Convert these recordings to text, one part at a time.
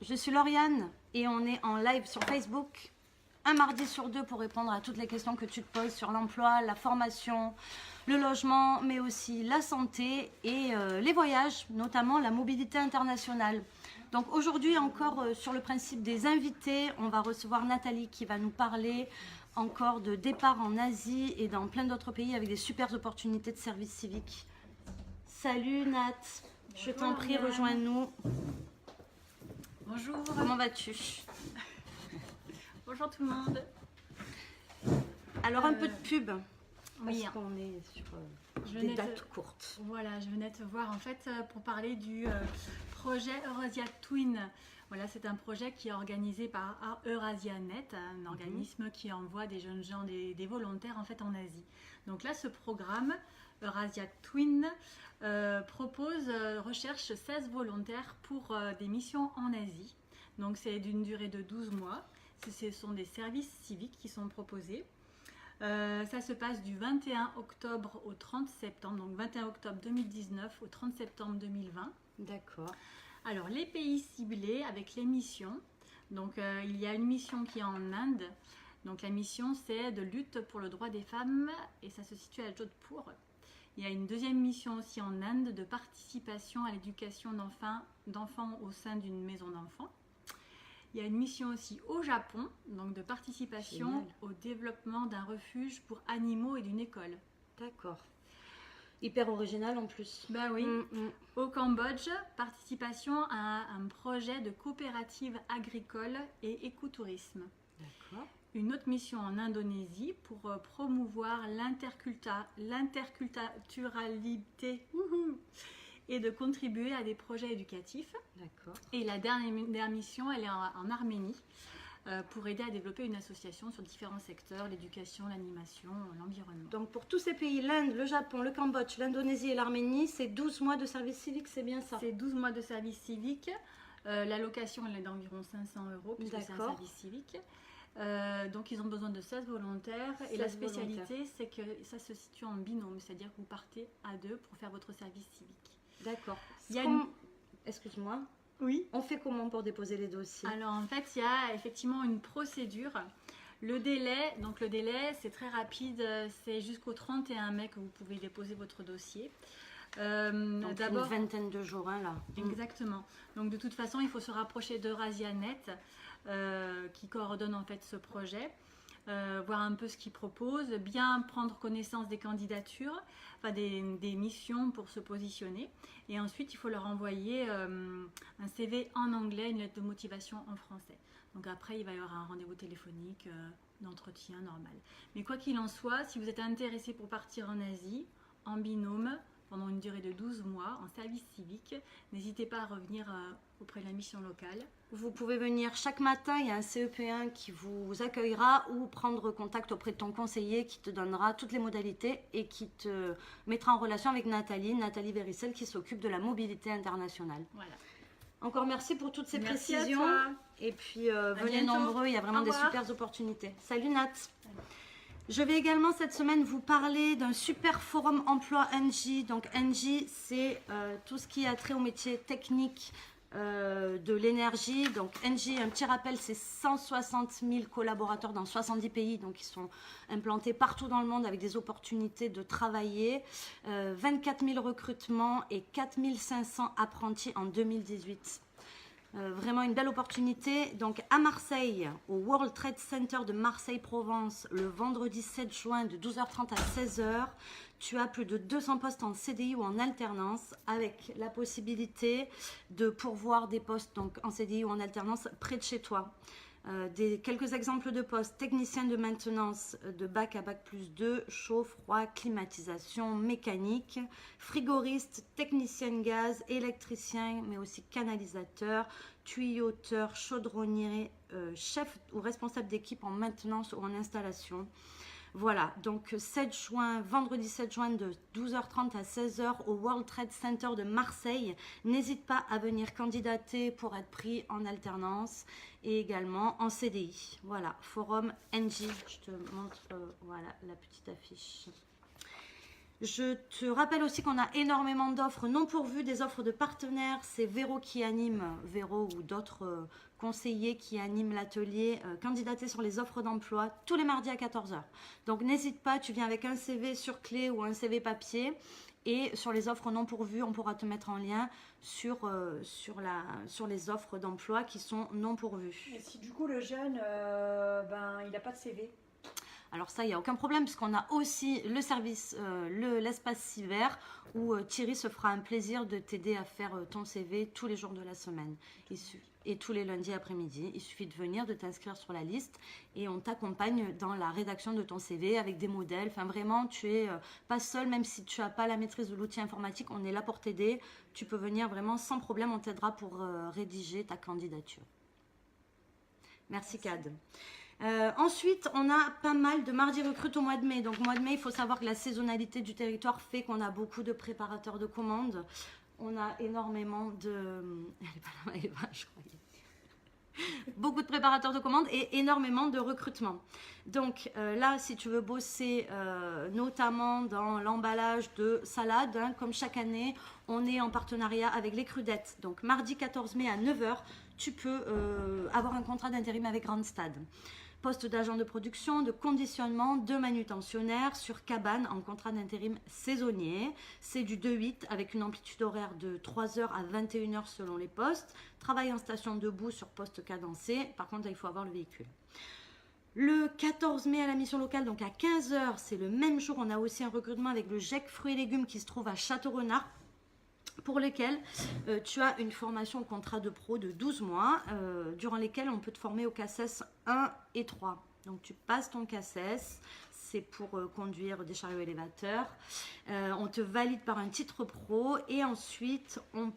je suis Lauriane et on est en live sur Facebook un mardi sur deux pour répondre à toutes les questions que tu te poses sur l'emploi, la formation, le logement, mais aussi la santé et les voyages, notamment la mobilité internationale. Donc aujourd'hui encore sur le principe des invités, on va recevoir Nathalie qui va nous parler encore de départ en Asie et dans plein d'autres pays avec des super opportunités de service civique. Salut Nat, je t'en prie, rejoins-nous. Bonjour. Comment vas-tu? Bonjour tout le monde. Alors un peu de pub, Oui, parce qu'on est sur des dates courtes. Voilà, je venais te voir en fait pour parler du projet Eurasia Twin. Voilà, c'est un projet qui est organisé par EurasiaNet, un organisme qui envoie des jeunes gens, des volontaires en fait en Asie. Donc là, ce programme Eurasia Twin recherche 16 volontaires pour des missions en Asie. Donc c'est d'une durée de 12 mois. Ce sont des services civiques qui sont proposés. Ça se passe du 21 octobre au 30 septembre, donc 21 octobre 2019 au 30 septembre 2020. D'accord. Alors les pays ciblés avec les missions, donc il y a une mission qui est en Inde, donc la mission c'est de lutte pour le droit des femmes et ça se situe à Jodhpur. Il y a une deuxième mission aussi en Inde de participation à l'éducation d'enfants au sein d'une maison d'enfants. Il y a une mission aussi au Japon, donc de participation Génial. au développement d'un refuge pour animaux et d'une école. D'accord. Hyper original en plus. Bah oui. Au Cambodge, participation à un projet de coopérative agricole et écotourisme. D'accord. Une autre mission en Indonésie pour promouvoir l'interculturalité et de contribuer à des projets éducatifs. D'accord. Et la dernière mission, elle est en Arménie pour aider à développer une association sur différents secteurs, l'éducation, l'animation, l'environnement. Donc pour tous ces pays, l'Inde, le Japon, le Cambodge, l'Indonésie et l'Arménie, c'est 12 mois de service civique, c'est bien ça? C'est 12 mois de service civique. L'allocation elle est d'environ 500 € puisque c'est un D'accord. service civique. Donc ils ont besoin de 16 volontaires et 16 la spécialité c'est que ça se situe en binôme, c'est-à-dire que vous partez à deux pour faire votre service civique. D'accord. Il y a Excuse-moi. Oui. On fait comment pour déposer les dossiers? Alors en fait, il y a effectivement une procédure. Le délai c'est très rapide, c'est jusqu'au 31 mai que vous pouvez déposer votre dossier. Donc D'abord, une vingtaine de jours hein, là. exactement. Donc de toute façon, il faut se rapprocher d'EurasiaNet qui coordonne en fait ce projet. Voir un peu ce qu'ils proposent, bien prendre connaissance des candidatures, enfin des missions pour se positionner. Et ensuite, il faut leur envoyer un CV en anglais, une lettre de motivation en français. Donc après, il va y avoir un rendez-vous téléphonique, d'entretien normal. Mais quoi qu'il en soit, si vous êtes intéressé pour partir en Asie, en binôme, pendant une durée de 12 mois, en service civique, n'hésitez pas à revenir auprès de la mission locale. Vous pouvez venir chaque matin, il y a un CEP1 qui vous accueillera ou prendre contact auprès de ton conseiller qui te donnera toutes les modalités et qui te mettra en relation avec Nathalie Véricel qui s'occupe de la mobilité internationale. Voilà. Encore merci pour toutes ces Merci à précisions. toi. Et puis venez bientôt. nombreux, il y a vraiment Au des revoir. super opportunités. Salut Nat. Je vais également cette semaine vous parler d'un super forum emploi Engie. Donc Engie, c'est tout ce qui a trait au métier technique de l'énergie. Donc Engie, un petit rappel, c'est 160 000 collaborateurs dans 70 pays. Donc ils sont implantés partout dans le monde avec des opportunités de travailler. 24 000 recrutements et 4 500 apprentis en 2018. Vraiment une belle opportunité. Donc à Marseille, au World Trade Center de Marseille-Provence, le vendredi 7 juin de 12h30 à 16h, tu as plus de 200 postes en CDI ou en alternance avec la possibilité de pourvoir des postes donc en CDI ou en alternance près de chez toi. Quelques exemples de postes: technicien de maintenance de bac à bac plus 2, chaud, froid, climatisation, mécanique, frigoriste, technicien de gaz, électricien, mais aussi canalisateur, tuyauteur, chaudronnier, chef ou responsable d'équipe en maintenance ou en installation. Voilà, donc 7 juin, vendredi 7 juin de 12h30 à 16h au World Trade Center de Marseille. N'hésite pas à venir candidater pour être pris en alternance et également en CDI. Voilà, Forum Engie, je te montre voilà, la petite affiche. Je te rappelle aussi qu'on a énormément d'offres non pourvues, des offres de partenaires. C'est Véro qui anime, Véro ou d'autres conseillers qui animent l'atelier candidater sur les offres d'emploi tous les mardis à 14 h. Donc n'hésite pas, tu viens avec un CV sur clé ou un CV papier. Et sur les offres non pourvues, on pourra te mettre en lien sur les offres d'emploi qui sont non pourvues. Et si du coup le jeune, il n'a pas de CV? Alors ça, il n'y a aucun problème puisqu'on a aussi le service, l'espace cyber où Thierry se fera un plaisir de t'aider à faire ton CV tous les jours de la semaine. Et tous les lundis après-midi. Il suffit de venir, de t'inscrire sur la liste et on t'accompagne dans la rédaction de ton CV avec des modèles. Enfin vraiment, tu es pas seul, même si tu n'as pas la maîtrise de l'outil informatique, on est là pour t'aider. Tu peux venir vraiment sans problème, on t'aidera pour rédiger ta candidature. Merci Cad. Ensuite, on a pas mal de mardi recrute au mois de mai. Donc, mois de mai, il faut savoir que la saisonnalité du territoire fait qu'on a beaucoup de préparateurs de commandes. On a énormément de... Elle est pas là, Eva, je croyais. Beaucoup de préparateurs de commandes et énormément de recrutement. Donc là, si tu veux bosser notamment dans l'emballage de salade, hein, comme chaque année, on est en partenariat avec les Crudettes. Donc mardi 14 mai à 9 h, tu peux avoir un contrat d'intérim avec Randstad. Poste d'agent de production, de conditionnement, de manutentionnaire sur cabane en contrat d'intérim saisonnier. C'est du 2-8 avec une amplitude horaire de 3 h à 21 h selon les postes. Travail en station debout sur poste cadencé. Par contre, il faut avoir le véhicule. Le 14 mai à la mission locale, donc à 15 h, c'est le même jour. On a aussi un recrutement avec le GEC Fruits et Légumes qui se trouve à Château-Renard, pour lesquels tu as une formation au contrat de pro de 12 mois, durant lesquels on peut te former au CACES 1 et 3. Donc tu passes ton CACES, c'est pour conduire des chariots élévateurs. On te valide par un titre pro et ensuite on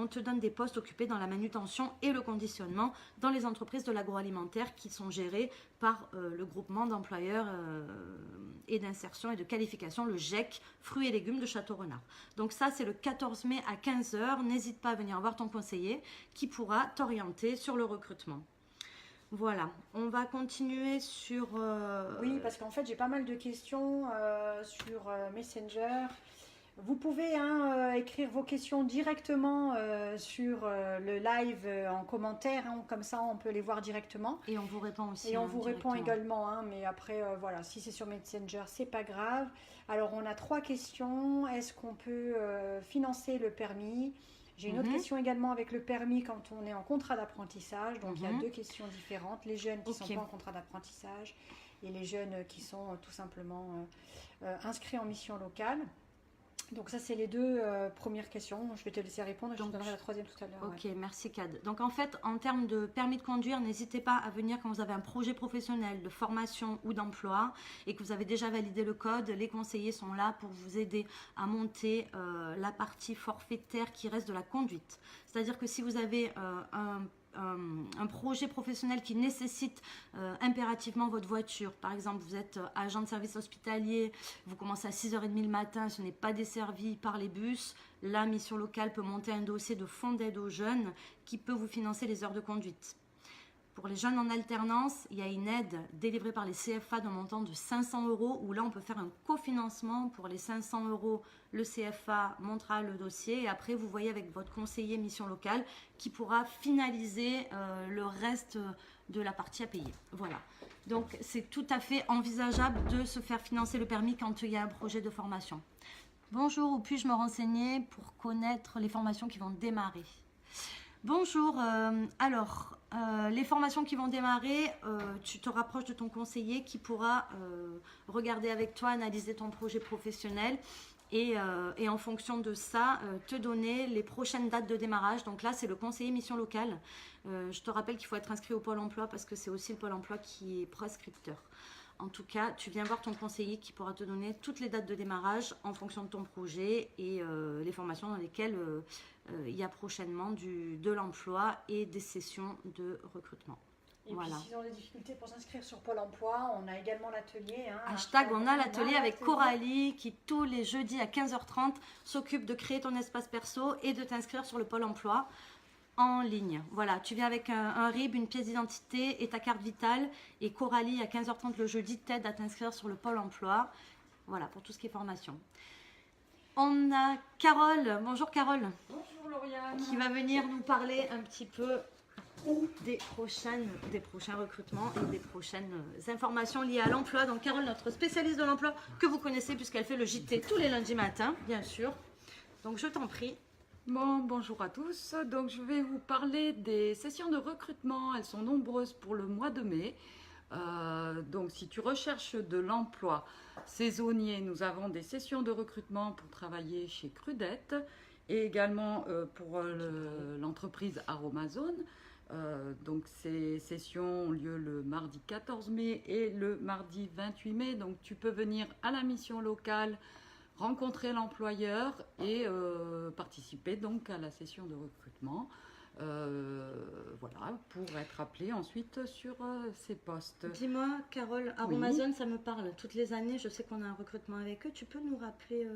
te donne des postes occupés dans la manutention et le conditionnement dans les entreprises de l'agroalimentaire qui sont gérées par le groupement d'employeurs et d'insertion et de qualification, le GEC Fruits et Légumes de Château-Renard. Donc ça, c'est le 14 mai à 15 h. N'hésite pas à venir voir ton conseiller qui pourra t'orienter sur le recrutement. Voilà, on va continuer sur... Oui, parce qu'en fait, j'ai pas mal de questions sur Messenger. Vous pouvez écrire vos questions directement sur le live en commentaire, hein, comme ça on peut les voir directement. Et on vous répond aussi. Et on vous répond également, hein, mais après, voilà, si c'est sur Messenger, c'est pas grave. Alors, on a 3 questions. Est-ce qu'on peut financer le permis ? J'ai une autre question également avec le permis quand on est en contrat d'apprentissage. Donc, il y a 2 questions différentes. Les jeunes qui ne sont pas en contrat d'apprentissage et les jeunes qui sont tout simplement inscrits en mission locale. Donc ça, c'est les 2 premières questions. Je vais te laisser répondre et je te donnerai la 3e tout à l'heure. Ok, merci Cad. Donc en fait, en termes de permis de conduire, n'hésitez pas à venir quand vous avez un projet professionnel de formation ou d'emploi et que vous avez déjà validé le code. Les conseillers sont là pour vous aider à monter la partie forfaitaire qui reste de la conduite. C'est-à-dire que si vous avez un projet professionnel qui nécessite impérativement votre voiture. Par exemple, vous êtes agent de service hospitalier, vous commencez à 6 h 30 le matin, ce n'est pas desservi par les bus. La mission locale peut monter un dossier de fonds d'aide aux jeunes qui peut vous financer les heures de conduite. Pour les jeunes en alternance, il y a une aide délivrée par les CFA d'un montant de 500 € où là on peut faire un cofinancement pour les 500 €. Le CFA montera le dossier et après vous voyez avec votre conseiller mission locale qui pourra finaliser le reste de la partie à payer. Voilà. Donc c'est tout à fait envisageable de se faire financer le permis quand il y a un projet de formation. Bonjour, où puis-je me renseigner pour connaître les formations qui vont démarrer ? Bonjour, alors les formations qui vont démarrer, tu te rapproches de ton conseiller qui pourra regarder avec toi, analyser ton projet professionnel et en fonction de ça, te donner les prochaines dates de démarrage. Donc là, c'est le conseiller mission locale. Je te rappelle qu'il faut être inscrit au Pôle emploi parce que c'est aussi le Pôle emploi qui est prescripteur. En tout cas, tu viens voir ton conseiller qui pourra te donner toutes les dates de démarrage en fonction de ton projet et les formations dans lesquelles il y a prochainement de l'emploi et des sessions de recrutement. Et voilà. puis, s'ils ont des difficultés pour s'inscrire sur Pôle emploi, on a également l'atelier. On a l'atelier avec Coralie qui tous les jeudis à 15 h 30 s'occupe de créer ton espace perso et de t'inscrire sur le Pôle emploi en ligne. Voilà, tu viens avec un RIB, une pièce d'identité et ta carte vitale et Coralie à 15 h 30 le jeudi t'aide à t'inscrire sur le Pôle emploi. Voilà, pour tout ce qui est formation. On a Carole, bonjour Carole. Bonjour Lauriane. Qui va venir nous parler un petit peu des prochains recrutements et des prochaines informations liées à l'emploi. Donc Carole, notre spécialiste de l'emploi, que vous connaissez puisqu'elle fait le JT tous les lundis matins, bien sûr. Donc je t'en prie. Bonjour à tous. Donc je vais vous parler des sessions de recrutement. Elles sont nombreuses pour le mois de mai. Donc si tu recherches de l'emploi saisonnier, nous avons des sessions de recrutement pour travailler chez Crudette et également pour l'entreprise Aromazone. Donc ces sessions ont lieu le mardi 14 mai et le mardi 28 mai. Donc tu peux venir à la mission locale, rencontrer l'employeur et participer donc à la session de recrutement. Voilà, pour être appelé ensuite sur ces postes. Dis-moi, Carole, Aromazone, ça me parle. Toutes les années, je sais qu'on a un recrutement avec eux. Tu peux nous rappeler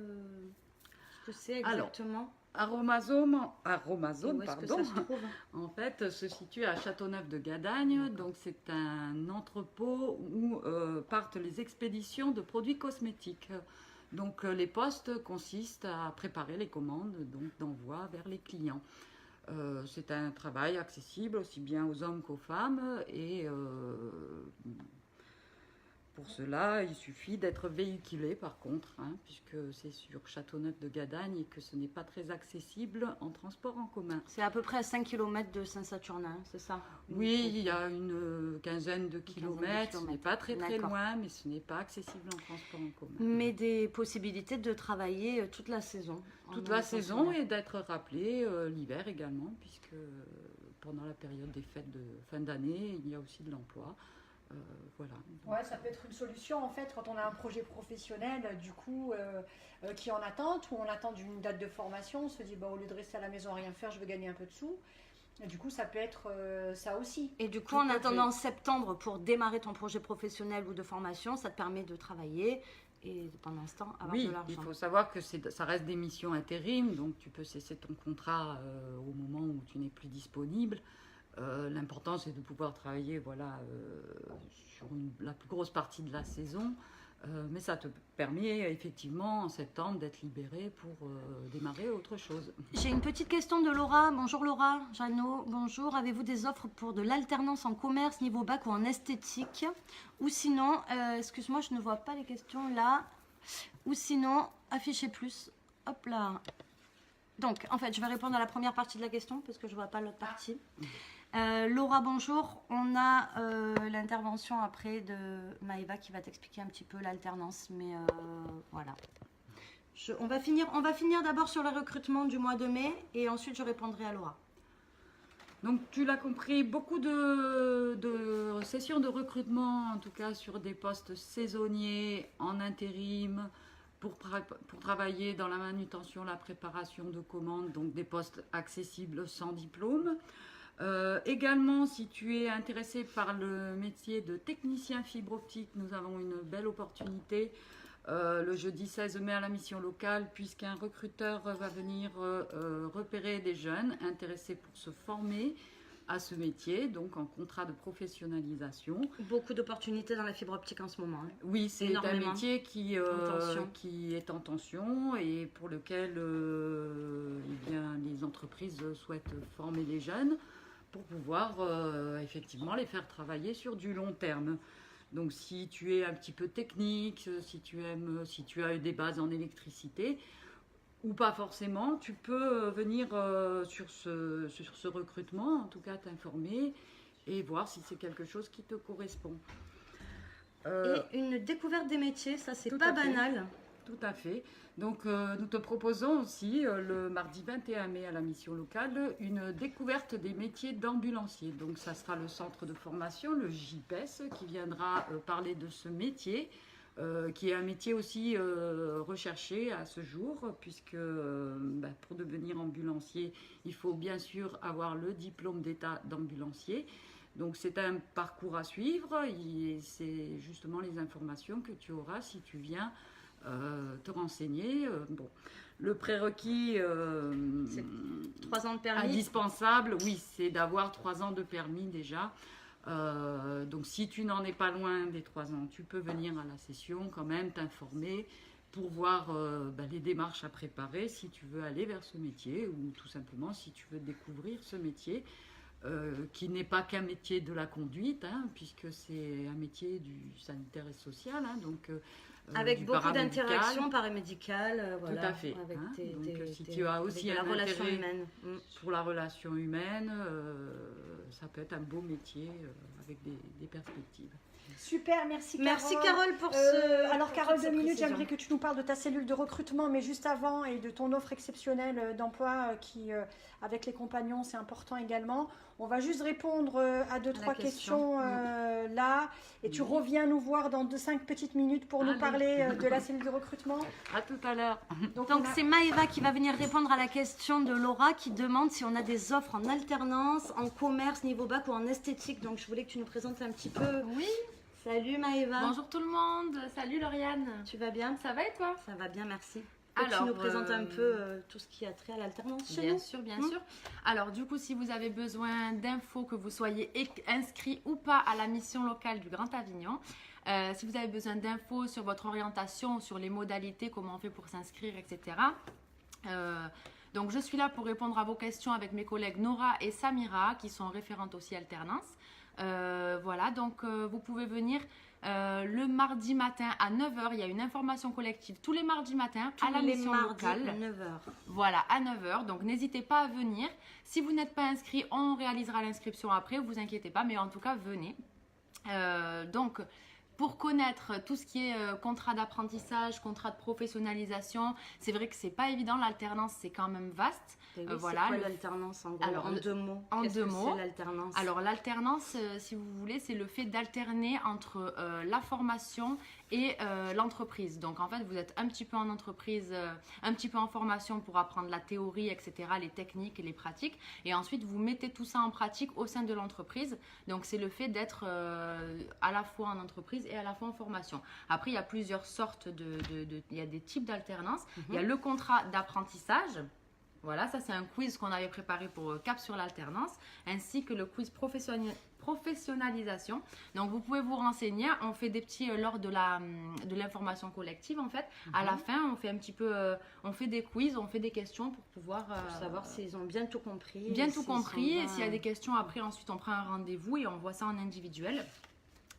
ce que c'est exactement? Alors, Aromazone, où est-ce que ça se trouve? En fait, se situe à Châteauneuf-de-Gadagne. Donc, c'est un entrepôt où partent les expéditions de produits cosmétiques. Donc, les postes consistent à préparer les commandes d'envoi vers les clients. C'est un travail accessible aussi bien aux hommes qu'aux femmes et pour cela il suffit d'être véhiculé par contre, puisque c'est sur Châteauneuf-de-Gadagne et que ce n'est pas très accessible en transport en commun. C'est à peu près à 5 km de Saint-Saturnin, c'est ça? Oui, il y a une quinzaine de kilomètres, ce n'est pas très loin, mais ce n'est pas accessible en transport en commun. Mais des possibilités de travailler toute la saison. Toute la saison et d'être rappelé l'hiver également, puisque pendant la période des fêtes de fin d'année, il y a aussi de l'emploi. Voilà. Ouais, ça peut être une solution en fait quand on a un projet professionnel du coup qui est en attente ou on attend d'une date de formation, on se dit au lieu de rester à la maison à rien faire, je veux gagner un peu de sous. Et du coup, ça peut être ça aussi. Et du coup, en attendant septembre pour démarrer ton projet professionnel ou de formation, ça te permet de travailler et pendant ce temps avoir de l'argent. Il faut savoir que ça reste des missions intérim, donc tu peux cesser ton contrat au moment où tu n'es plus disponible. L'important, c'est de pouvoir travailler sur la plus grosse partie de la saison. Mais ça te permet effectivement en septembre d'être libéré pour démarrer autre chose. J'ai une petite question de Laura. Bonjour Laura, Jeannot, bonjour. Avez-vous des offres pour de l'alternance en commerce, niveau bac ou en esthétique? Ou sinon, excuse-moi, je ne vois pas les questions là. Ou sinon, affichez plus. Hop là. Donc, en fait, je vais répondre à la première partie de la question parce que je ne vois pas l'autre partie. Laura, bonjour. On a l'intervention après de Maëva qui va t'expliquer un petit peu l'alternance, mais voilà. On va finir d'abord sur le recrutement du mois de mai et ensuite je répondrai à Laura. Donc tu l'as compris, beaucoup de sessions de recrutement, en tout cas sur des postes saisonniers, en intérim, pour travailler dans la manutention, la préparation de commandes, donc des postes accessibles sans diplôme. Également, si tu es intéressé par le métier de technicien fibre optique, nous avons une belle opportunité le jeudi 16 mai à la mission locale, puisqu'un recruteur va venir repérer des jeunes intéressés pour se former à ce métier, donc en contrat de professionnalisation. Beaucoup d'opportunités dans la fibre optique en ce moment. Oui, c'est un métier qui est en tension et pour lequel les entreprises souhaitent former les jeunes pour pouvoir effectivement les faire travailler sur du long terme. Donc si tu es un petit peu technique, si tu as des bases en électricité, ou pas forcément, tu peux venir sur ce recrutement, en tout cas t'informer et voir si c'est quelque chose qui te correspond. Et une découverte des métiers, ça c'est pas banal. Tout à fait. Donc nous te proposons aussi le mardi 21 mai à la mission locale une découverte des métiers d'ambulancier. Donc ça sera le centre de formation, le JPES, qui viendra parler de ce métier. Qui est un métier aussi recherché à ce jour, puisque pour devenir ambulancier, il faut bien sûr avoir le diplôme d'état d'ambulancier. Donc c'est un parcours à suivre, et c'est justement les informations que tu auras si tu viens te renseigner. Le prérequis c'est 3 ans de permis. Indispensable, oui, c'est d'avoir 3 ans de permis déjà. Donc si tu n'en es pas loin des 3 ans, tu peux venir à la session quand même, t'informer pour voir les démarches à préparer si tu veux aller vers ce métier ou tout simplement si tu veux découvrir ce métier qui n'est pas qu'un métier de la conduite, hein, puisque c'est un métier du sanitaire et social, hein, donc avec du beaucoup paramédical. d'interactions paramédicales, voilà, Tout à fait. avec Donc si tu as aussi la un relation intérêt humaine. pour la relation humaine, ça peut être un beau métier avec des perspectives. Super, merci Carole. Merci Carole pour ce. Alors pour Carole, toutes 2 ces minutes, précisions. j'aimerais que tu nous parles de ta cellule de recrutement, mais juste avant, et de ton offre exceptionnelle d'emploi qui, avec les compagnons, c'est important également. On va juste répondre à 2-3 questions là, et tu reviens nous voir dans 5 petites minutes pour nous Allez. parler de la cellule de recrutement. À tout à l'heure. Donc on a- c'est Maëva qui va venir répondre à la question de Laura qui demande si on a des offres en alternance, en commerce niveau bac ou en esthétique. Donc je voulais que tu nous présentes un petit peu. Oui, Salut Maëva. bonjour tout le monde. Salut Lauriane. Tu vas bien? Ça va et toi? Ça va bien, merci. Faut que Alors, tu nous présentes un peu tout ce qui a trait à l'alternance chez Bien nous. sûr, bien sûr. Alors du coup, si vous avez besoin d'infos, que vous soyez inscrit ou pas à la mission locale du Grand Avignon, si vous avez besoin d'infos sur votre orientation, sur les modalités, comment on fait pour s'inscrire, etc. Donc je suis là pour répondre à vos questions avec mes collègues Nora et Samira, qui sont référentes aussi alternance. Voilà, donc vous pouvez venir le mardi matin à 9h. Il y a une information collective tous les mardis matins à la mission locale. 9h. Voilà, à 9h. Donc n'hésitez pas à venir. Si vous n'êtes pas inscrit, on réalisera l'inscription après. Vous inquiétez pas, mais en tout cas, venez. Donc, pour connaître tout ce qui est contrat d'apprentissage, contrat de professionnalisation, c'est vrai que c'est pas évident. L'alternance, c'est quand même vaste. Oui, voilà, c'est quoi le- l'alternance en gros? Alors, en 2 mots. en Qu'est-ce 2 que mots. c'est l'alternance? Alors l'alternance, si vous voulez, c'est le fait d'alterner entre la formation et l'entreprise. Donc en fait, vous êtes un petit peu en entreprise, un petit peu en formation pour apprendre la théorie, etc., les techniques et les pratiques. Et ensuite, vous mettez tout ça en pratique au sein de l'entreprise. Donc c'est le fait d'être à la fois en entreprise et à la fois en formation. Après, il y a plusieurs sortes il y a des types d'alternance. Il y a le contrat d'apprentissage. Voilà, ça c'est un quiz qu'on avait préparé pour Cap sur l'alternance, ainsi que le quiz professionnalisation. Donc vous pouvez vous renseigner, on fait des petits lors de l'information collective en fait. À la fin, on fait un petit peu, on fait des quiz, on fait des questions pour pouvoir Pour savoir s'ils ont bien tout compris. bien et tout s'ils compris. sont Et bien- s'il y a des questions après, ensuite on prend un rendez-vous et on voit ça en individuel.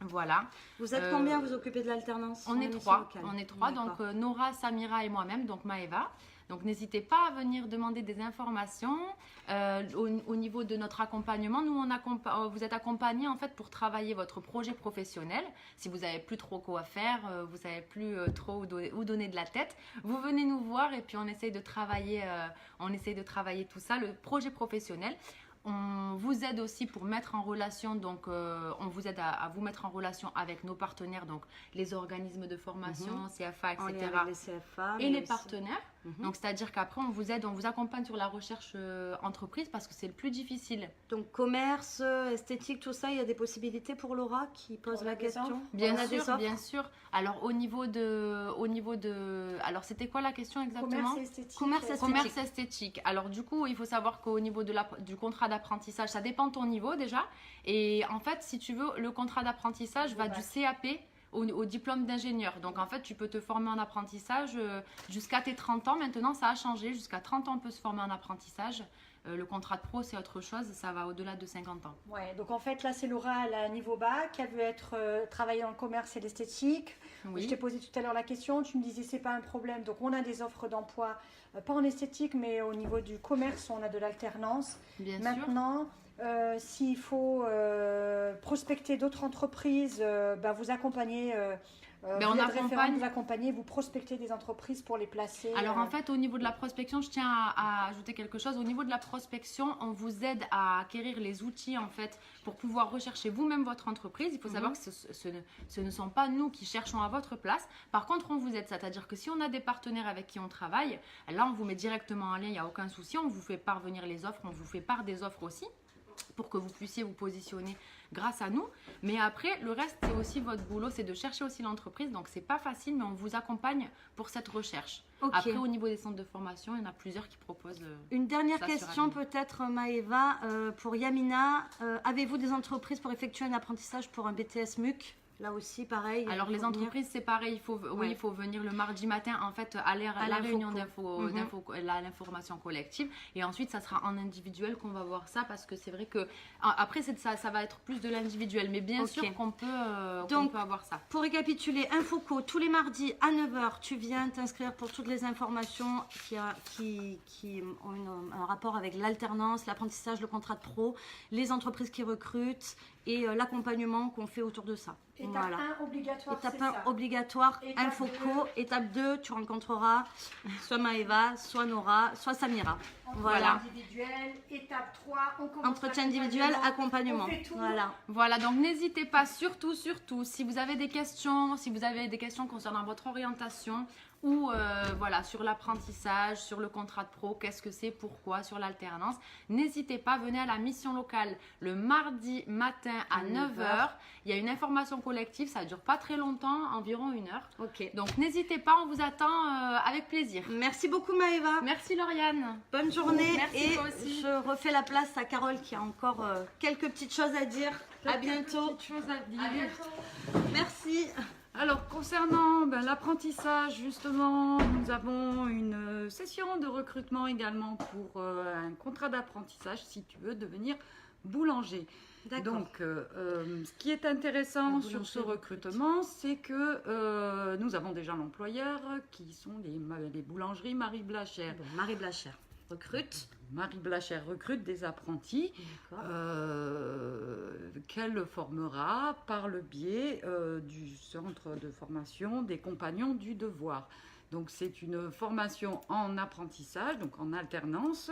Voilà. Vous êtes combien vous occupez de l'alternance? On est mission 3. locale. On est 3. Donc D'accord. Nora, Samira et moi-même, donc Maëva. Donc n'hésitez pas à venir demander des informations au niveau de notre accompagnement. Nous, vous êtes accompagnés en fait pour travailler votre projet professionnel. Si vous n'avez plus trop quoi faire, vous n'avez plus trop où donner de la tête, vous venez nous voir et puis on essaye de travailler tout ça, le projet professionnel. On vous aide aussi pour mettre en relation, donc on vous aide à vous mettre en relation avec nos partenaires, donc les organismes de formation, CFA, En lien etc. avec les CFA, et mais les aussi- partenaires. Donc c'est-à-dire qu'après on vous aide, on vous accompagne sur la recherche entreprise parce que c'est le plus difficile. Donc commerce, esthétique, tout ça, il y a des possibilités pour Laura qui pose On la a des question. offres Bien On a des sûr, offres bien sûr. Alors au niveau de, alors c'était quoi la question exactement? Commerce et esthétique. Commerce et esthétique. Commerce esthétique. Alors du coup, il faut savoir qu'au niveau du contrat d'apprentissage, ça dépend de ton niveau déjà. Et en fait, si tu veux, le contrat d'apprentissage va du CAP au diplôme d'ingénieur. Donc en fait, tu peux te former en apprentissage jusqu'à tes 30 ans. Maintenant, ça a changé. Jusqu'à 30 ans, on peut se former en apprentissage. Le contrat de pro, c'est autre chose. Ça va au-delà de 50 ans. Ouais, donc en fait là c'est Laura, elle a un niveau bac, elle veut être travailler dans le commerce et l'esthétique. Oui. Je t'ai posé tout à l'heure la question, tu me disais c'est pas un problème. Donc on a des offres d'emploi, pas en esthétique mais au niveau du commerce, on a de l'alternance. Bien sûr. Maintenant, s'il faut prospecter d'autres entreprises, vous accompagnez. Ben, vous on êtes référent, accompagne. vous accompagnez, vous prospectez des entreprises pour les placer. Alors en fait, au niveau de la prospection, je tiens à ajouter quelque chose. Au niveau de la prospection, on vous aide à acquérir les outils en fait pour pouvoir rechercher vous-même votre entreprise. Il faut savoir que ce ne sont pas nous qui cherchons à votre place. Par contre, on vous aide. C'est-à-dire que si on a des partenaires avec qui on travaille, là on vous met directement en lien, il n'y a aucun souci. On vous fait parvenir les offres, on vous fait part des offres aussi. pour que vous puissiez vous positionner grâce à nous. Mais après, le reste, c'est aussi votre boulot, c'est de chercher aussi l'entreprise. Donc, c'est pas facile, mais on vous accompagne pour cette recherche. Ok. Après, au niveau des centres de formation, il y en a plusieurs qui proposent. Une dernière Ça, sur question Admin. peut-être, Maëva, pour Yamina. Avez-vous des entreprises pour effectuer un apprentissage pour un BTS MUC? Là aussi, pareil. Alors, il les faut venir. entreprises, c'est pareil. Ouais. Il faut venir le mardi matin, en fait, à la l'infoco. réunion Mhm. l'information collective. Et ensuite, ça sera en individuel qu'on va voir ça parce que c'est vrai que. Après, ça va être plus de l'individuel. Mais bien Ok. sûr qu'on peut Donc, avoir ça. Pour récapituler, Infoco, tous les mardis à 9 h, tu viens t'inscrire pour toutes les informations qui ont un rapport avec l'alternance, l'apprentissage, le contrat de pro, les entreprises qui recrutent et l'accompagnement qu'on fait autour de ça. Étape 1 obligatoire, Étape c'est 1 ça. obligatoire, Étape Infoco. Étape 2, tu rencontreras soit Maëva, soit Nora, soit Samira. Entretien Voilà. individuel. Étape 3, on commence Entretien individuel, accompagnement. On fait tout. Voilà. Voilà, donc n'hésitez pas, surtout, si vous avez des questions, concernant votre orientation ou voilà, sur l'apprentissage, sur le contrat de pro, qu'est-ce que c'est, pourquoi, sur l'alternance, n'hésitez pas, venez à la mission locale le mardi matin à 9 h. Il y a une information collective, ça ne dure pas très longtemps, environ 1 heure. Ok. Donc n'hésitez pas, on vous attend avec plaisir. Merci beaucoup Maëva. Merci Lauriane. Bonne journée. Merci, et toi aussi. je refais la place à Carole qui a encore quelques petites choses à dire. À bientôt. Petite chose à dire. Merci. Alors, concernant l'apprentissage, justement, nous avons une session de recrutement également pour un contrat d'apprentissage si tu veux devenir boulanger. D'accord. Donc, ce qui est intéressant sur ce recrutement, c'est que nous avons déjà l'employeur qui sont les boulangeries Marie Blachère. Bon, Marie Blachère recrute. Marie Blachère recrute des apprentis D'accord. qu'elle formera par le biais du centre de formation des compagnons du devoir. Donc c'est une formation en apprentissage, donc en alternance,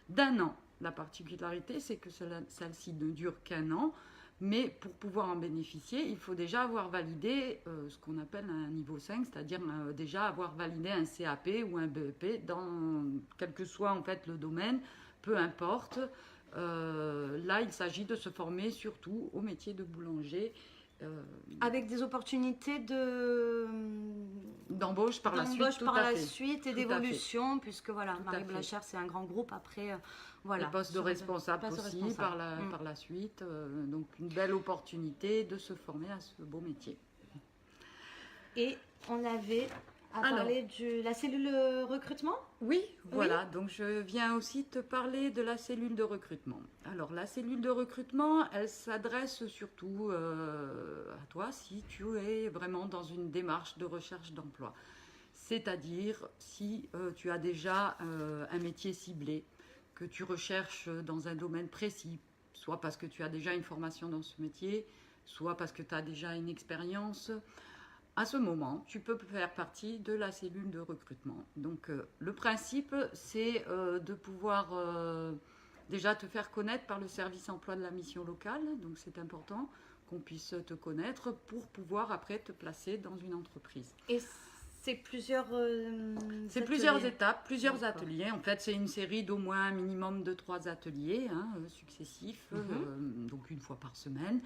d'1 an. La particularité, c'est que celle-ci ne dure qu'1 an, mais pour pouvoir en bénéficier, il faut déjà avoir validé ce qu'on appelle un niveau 5, c'est-à-dire déjà avoir validé un CAP ou un BEP dans quel que soit en fait le domaine, peu importe. Là, il s'agit de se former surtout au métier de boulanger. Avec des opportunités D'embauche par la suite. d'embauche Tout par à la fait. suite et Tout à d'évolution, puisque voilà, Tout à Marie fait. Blachère, c'est un grand groupe. Après, voilà. Les postes de Sur- responsable postes de aussi responsable. par la suite. Donc une belle opportunité de se former à ce beau métier. Et on avait à Alors. parler de la cellule recrutement. Oui, voilà. Donc je viens aussi te parler de la cellule de recrutement. Alors la cellule de recrutement, elle s'adresse surtout à toi si tu es vraiment dans une démarche de recherche d'emploi. C'est-à-dire si tu as déjà un métier ciblé, que tu recherches dans un domaine précis, soit parce que tu as déjà une formation dans ce métier, soit parce que tu as déjà une expérience. À ce moment, tu peux faire partie de la cellule de recrutement. Donc, le principe, c'est de pouvoir déjà te faire connaître par le service emploi de la mission locale. Donc, c'est important qu'on puisse te connaître pour pouvoir après te placer dans une entreprise. Et c'est plusieurs. C'est plusieurs ateliers. étapes, plusieurs D'accord. ateliers. En fait, c'est une série d'au moins un minimum de 3 ateliers successifs, donc une fois par semaine,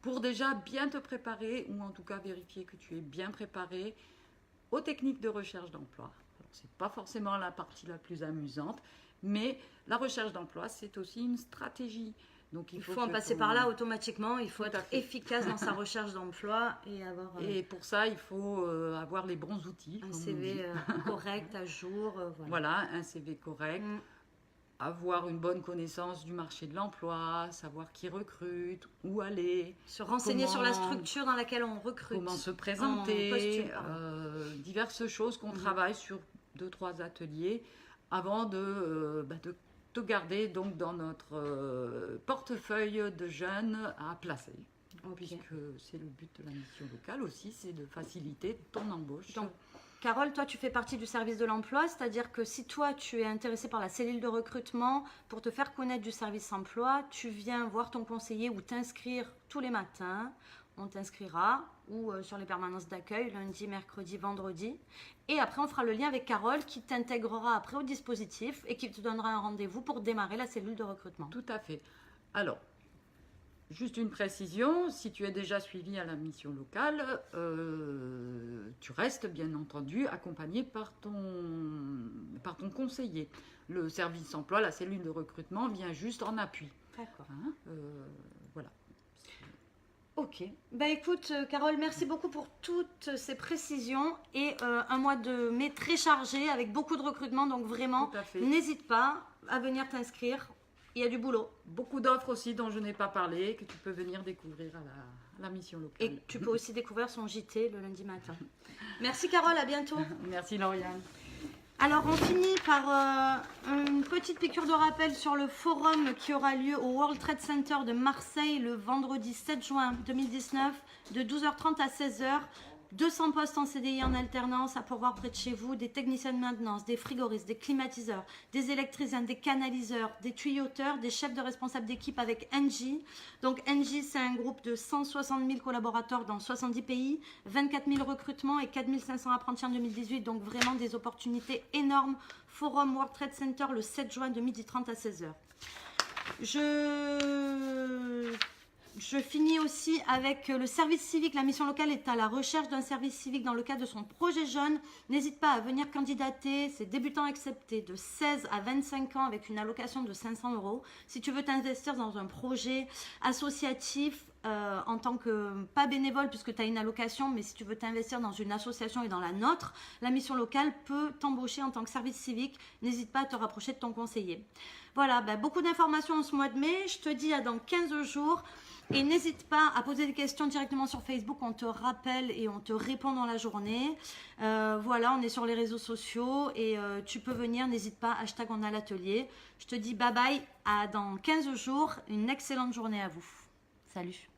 pour déjà bien te préparer, ou en tout cas vérifier que tu es bien préparé aux techniques de recherche d'emploi. Alors, c'est pas forcément la partie la plus amusante, mais la recherche d'emploi, c'est aussi une stratégie. Donc, Il faut que en passer ton- par là automatiquement. Il faut Tout à être fait. efficace dans sa recherche d'emploi et avoir Et pour ça, il faut avoir les bons outils. un comme on CV dit. correct, à jour. Voilà. Voilà, un CV correct. Mm. Avoir une bonne connaissance du marché de l'emploi, savoir qui recrute, où aller, Se renseigner sur la Comment- structure dans laquelle on recrute. comment se En présenter, postule, pardon. diverses choses qu'on travaille sur 2-3 ateliers avant de te garder donc dans notre portefeuille de jeunes à placer. Ok. Puisque c'est le but de la mission locale aussi, c'est de faciliter ton embauche. Donc, Carole, toi, tu fais partie du service de l'emploi, c'est-à-dire que si toi, tu es intéressé par la cellule de recrutement, pour te faire connaître du service emploi, tu viens voir ton conseiller ou t'inscrire tous les matins. On t'inscrira ou sur les permanences d'accueil, lundi, mercredi, vendredi. Et après, on fera le lien avec Carole qui t'intégrera après au dispositif et qui te donnera un rendez-vous pour démarrer la cellule de recrutement. Tout à fait. Alors, Juste une précision, si tu es déjà suivi à la mission locale, tu restes bien entendu accompagné par ton conseiller. Le service emploi, la cellule de recrutement vient juste en appui. D'accord. Hein, voilà. Ok. Bah écoute, Carole, merci beaucoup pour toutes ces précisions et un mois de mai très chargé avec beaucoup de recrutement. Donc vraiment, Tout à fait. n'hésite pas à venir t'inscrire. Il y a du boulot. Beaucoup d'offres aussi dont je n'ai pas parlé, que tu peux venir découvrir à la mission locale. Et tu peux aussi découvrir son JT le lundi matin. Merci Carole, à bientôt. Merci Lauriane. Alors on finit par une petite piqûre de rappel sur le forum qui aura lieu au World Trade Center de Marseille le vendredi 7 juin 2019 de 12h30 à 16h. 200 postes en CDI en alternance à pourvoir près de chez vous, des techniciens de maintenance, des frigoristes, des climatiseurs, des électriciens, des canaliseurs, des tuyauteurs, des chefs de responsables d'équipe avec Engie. Donc Engie, c'est un groupe de 160 000 collaborateurs dans 70 pays, 24 000 recrutements et 4 500 apprentis en 2018. Donc vraiment des opportunités énormes. Forum World Trade Center le 7 juin de 12h30 à 16h. Je finis aussi avec le service civique. La mission locale est à la recherche d'un service civique dans le cadre de son projet jeune. N'hésite pas à venir candidater. C'est débutant accepté de 16 à 25 ans avec une allocation de 500 €. Si tu veux t'investir dans un projet associatif en tant que, pas bénévole puisque tu as une allocation, mais si tu veux t'investir dans une association et dans la nôtre, la mission locale peut t'embaucher en tant que service civique. N'hésite pas à te rapprocher de ton conseiller. Voilà, beaucoup d'informations en ce mois de mai. Je te dis à dans 15 jours. Et n'hésite pas à poser des questions directement sur Facebook, on te rappelle et on te répond dans la journée. Voilà, on est sur les réseaux sociaux et tu peux venir, n'hésite pas, hashtag on a l'atelier. Je te dis bye bye, à dans 15 jours, une excellente journée à vous. Salut.